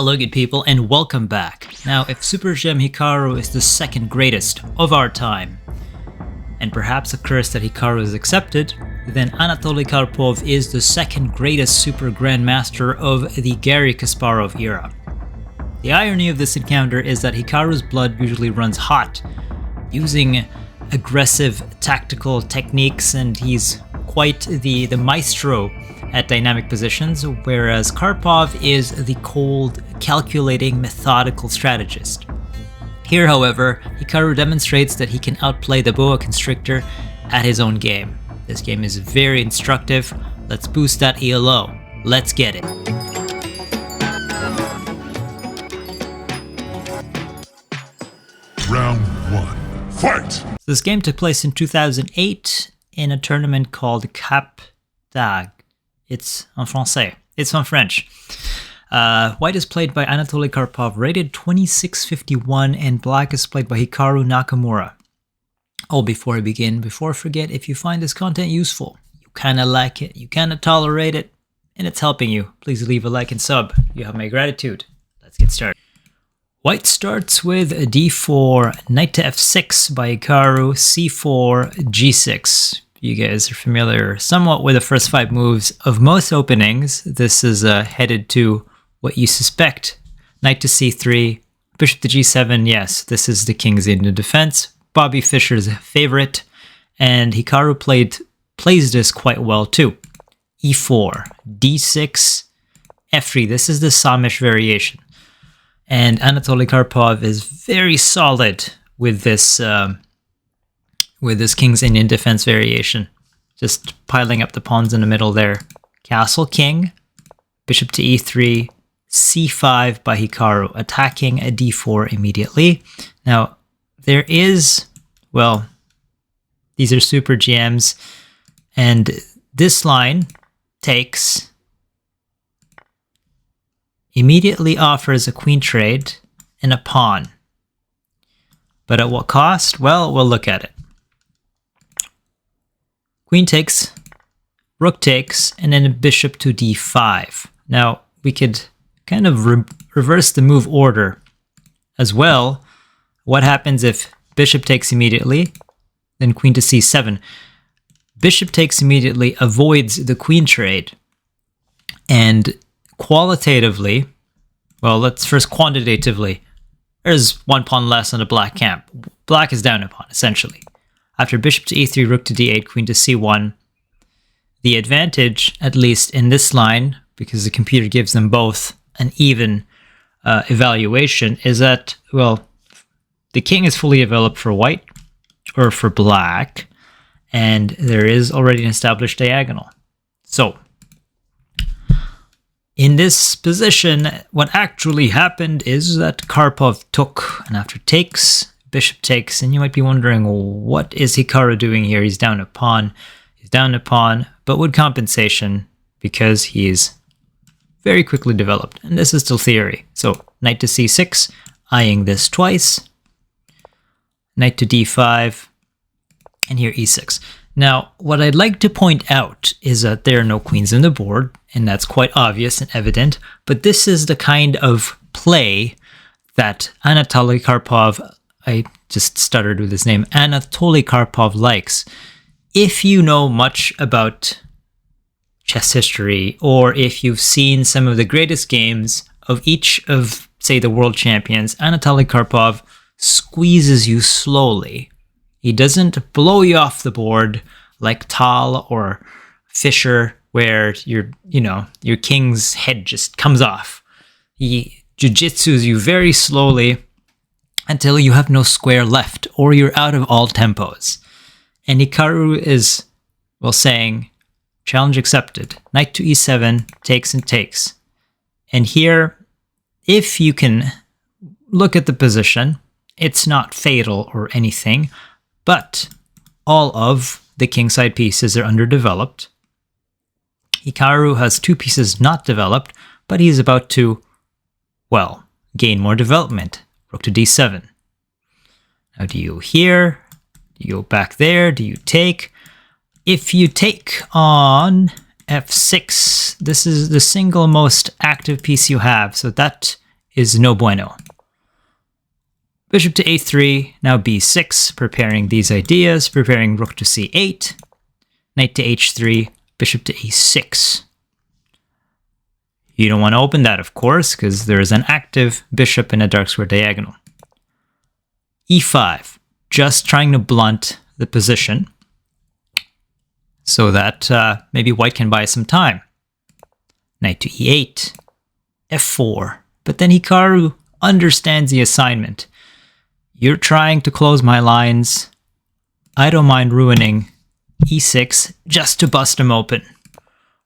Hello good people and welcome back. Now if SuperGM Hikaru is the second greatest of our time, and perhaps a curse that Hikaru has accepted, then Anatoly Karpov is the second greatest Super Grandmaster of the Garry Kasparov era. The irony of this encounter is that Hikaru's blood usually runs hot, using aggressive tactical techniques, and he's quite the maestro at dynamic positions, whereas Karpov is the cold, calculating, methodical strategist. Here, however, Hikaru demonstrates that he can outplay the boa constrictor at his own game. This game is very instructive. Let's boost that ELO. Let's get it. Round 1. Fight! This game took place in 2008 in a tournament called Cap d'Agde. It's en français. It's in French. White is played by Anatoly Karpov, rated 2651, and black is played by Hikaru Nakamura. Oh, before I begin, before I forget, if you find this content useful, you kinda like it, you kinda tolerate it, and it's helping you, please leave a like and sub. You have my gratitude. Let's get started. White starts with a d4, knight to f6 by Hikaru, c4, g6. You guys are familiar somewhat with the first 5 moves of most openings. This is headed to what you suspect. Knight to c3, bishop to g7. Yes, this is the king's Indian defense. Bobby Fischer's favorite, and Hikaru plays this quite well too. e4, d6, f3. This is the Samish variation. And Anatoly Karpov is very solid with this King's Indian defense variation. Just piling up the pawns in the middle there. Castle King, bishop to e3, c5 by Hikaru, attacking a d4 immediately. Now, there is, well, these are super GMs, and this line takes, immediately offers a queen trade and a pawn. But at what cost? Well, we'll look at it. Queen takes, rook takes, and then a bishop to d5. Now, we could kind of reverse the move order as well. What happens if bishop takes immediately, then queen to c7? Bishop takes immediately avoids the queen trade. And qualitatively, well, let's first quantitatively. There's one pawn less on the black camp. Black is down a pawn, essentially. After bishop to e3, rook to d8, queen to c1, the advantage, at least in this line, because the computer gives them both an even evaluation, is that, well, the king is fully developed for white, or for black, and there is already an established diagonal. So, in this position, what actually happened is that Karpov took, and after takes, bishop takes, and you might be wondering, what is Hikaru doing here? He's down a pawn. He's down a pawn, but with compensation, because he's very quickly developed. And this is still theory. So, knight to c6, eyeing this twice. Knight to d5, and here e6. Now, what I'd like to point out is that there are no queens on the board, and that's quite obvious and evident, but this is the kind of play that Anatoly Karpov, I just stuttered with his name, Anatoly Karpov likes. If you know much about chess history, or if you've seen some of the greatest games of each of, say, the world champions, Anatoly Karpov squeezes you slowly. He doesn't blow you off the board like Tal or Fischer, where your king's head just comes off. He jujitsus you very slowly until you have no square left, or you're out of all tempos. And Hikaru is, well, saying, challenge accepted. Knight to e7, takes and takes. And here, if you can look at the position, it's not fatal or anything, but all of the kingside pieces are underdeveloped. Hikaru has 2 pieces not developed, but he's about to, well, gain more development. Rook to d7. Now do you here? Do you go back there? Do you take? If you take on f6, this is the single most active piece you have, so that is no bueno. Bishop to a3, now b6, preparing these ideas, preparing rook to c8, knight to h3, bishop to e6. You don't want to open that, of course, because there is an active bishop in a dark square diagonal. e5, just trying to blunt the position so that maybe white can buy some time. Knight to e8, f4. But then Hikaru understands the assignment. You're trying to close my lines. I don't mind ruining e6 just to bust him open.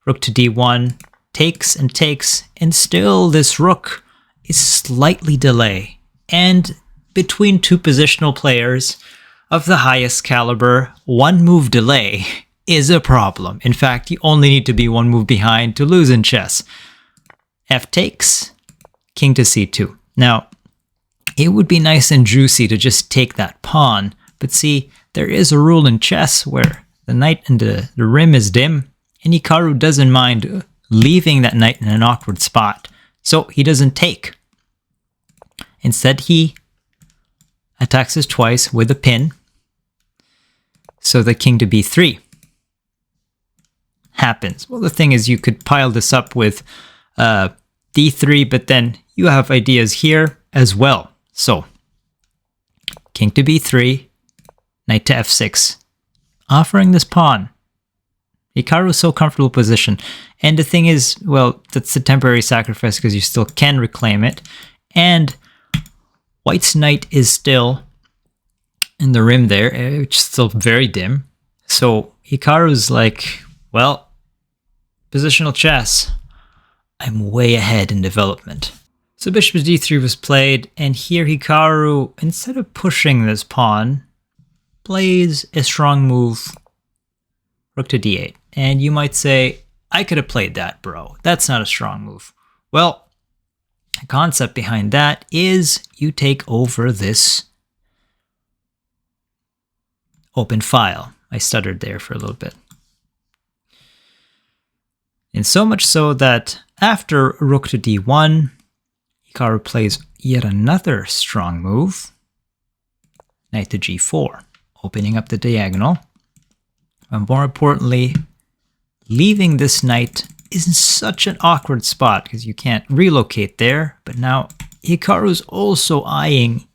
Rook to d1, takes, and still this rook is slightly delay. And between two positional players of the highest caliber, one move delay is a problem. In fact, you only need to be one move behind to lose in chess. F takes, king to c2. Now, it would be nice and juicy to just take that pawn, but see, there is a rule in chess where the knight and the rim is dim, and Hikaru doesn't mind leaving that knight in an awkward spot, so he doesn't take. Instead, he attacks us twice with a pin, so the king to b3 happens. Well, the thing is, you could pile this up with d3, but then you have ideas here as well. So, king to b3, knight to f6, offering this pawn. Hikaru is so comfortable position. And the thing is, well, that's a temporary sacrifice because you still can reclaim it. And white's knight is still in the rim there, which is still very dim. So Hikaru's like, well, positional chess, I'm way ahead in development. So bishop d3 was played, and here Hikaru, instead of pushing this pawn, plays a strong move, rook to d8. And you might say, I could have played that, bro. That's not a strong move. Well, the concept behind that is you take over this open file. I stuttered there for a little bit. And so much so that after rook to d1, Hikaru plays yet another strong move, knight to g4, opening up the diagonal. And more importantly, leaving this knight is in such an awkward spot because you can't relocate there. But now Hikaru's also eyeing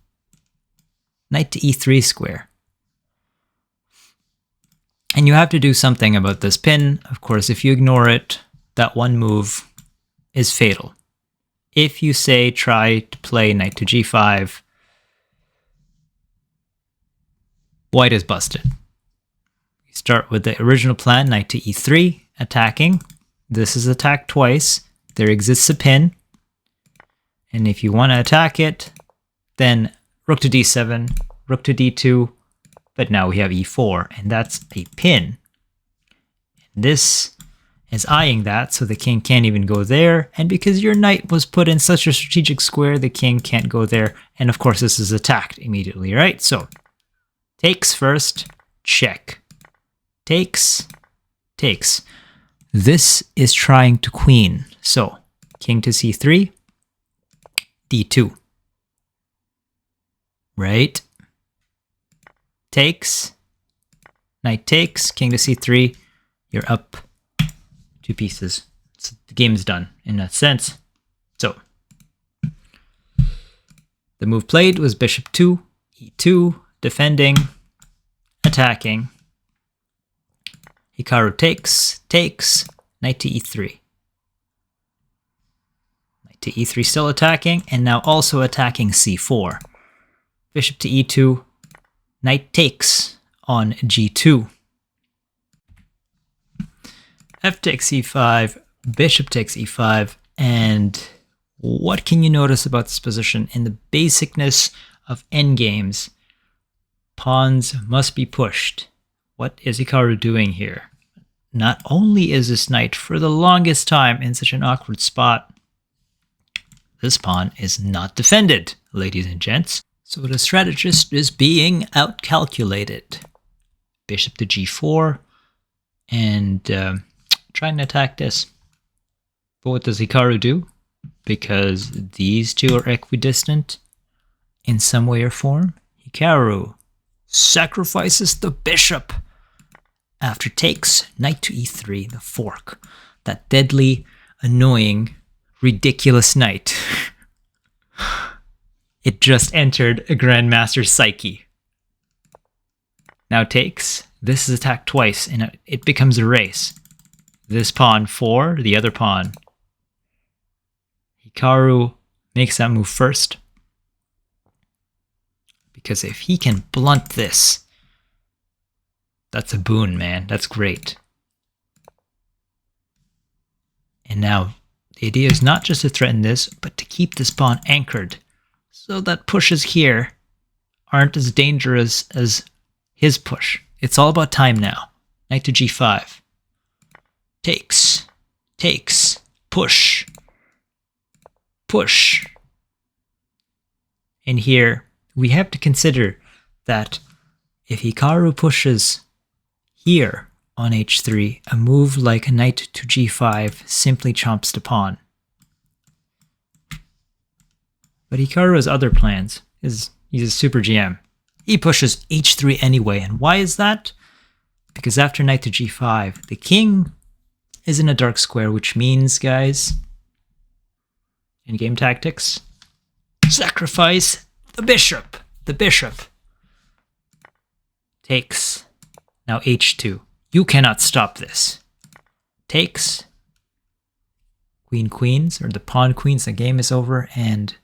knight to e3 square. And you have to do something about this pin. Of course, if you ignore it, that one move is fatal. If you say try to play knight to g5, white is busted. You start with the original plan, knight to e3, attacking. This is attacked twice. There exists a pin. And if you want to attack it, then rook to d7, rook to d2, but now we have e4, and that's a pin. This is eyeing that, so the king can't even go there, and because your knight was put in such a strategic square, the king can't go there, and of course this is attacked immediately, right? So, takes first, check. Takes, takes. This is trying to queen, so king to c3, d2. Right? Takes, knight takes, king to c3, you're up 2 pieces. So the game is done in that sense. So the move played was bishop 2, e2, defending, attacking. Hikaru takes, takes, knight to e3. Knight to e3 still attacking, and now also attacking c4. Bishop to e2, knight takes on g2. F takes e5, bishop takes e5, and what can you notice about this position? In the basicness of endgames, pawns must be pushed. What is Hikaru doing here? Not only is this knight for the longest time in such an awkward spot, this pawn is not defended, ladies and gents. So the strategist is being outcalculated. Bishop to g4, and trying to attack this. But what does Hikaru do? because these two are equidistant in some way or form. Hikaru sacrifices the bishop after takes, knight to e3, the fork. That deadly, annoying, ridiculous knight. It just entered a grandmaster's psyche. Now takes. This is attacked twice, and it becomes a race. This pawn 4, the other pawn. Hikaru makes that move first. Because if he can blunt this, that's a boon, man. That's great. And now, the idea is not just to threaten this, but to keep this pawn anchored, so that pushes here aren't as dangerous as his push. It's all about time now. Knight to g5. Takes. Takes. Push. Push. And here, we have to consider that if Hikaru pushes here on h3, a move like knight to g5 simply chomps the pawn. But Hikaru has other plans. He's a SuperGM. He pushes h3 anyway, and why is that? Because after knight to g5, the king is in a dark square, which means, guys, in game tactics, sacrifice the bishop. The bishop takes. Now h2. You cannot stop this. Takes. Queen queens, or the pawn queens, the game is over, and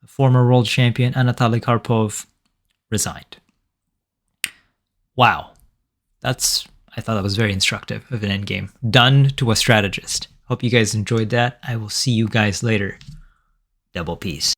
the former world champion Anatoly Karpov resigned. Wow. I thought that was very instructive of an endgame. Done to a strategist. Hope you guys enjoyed that. I will see you guys later. Double peace.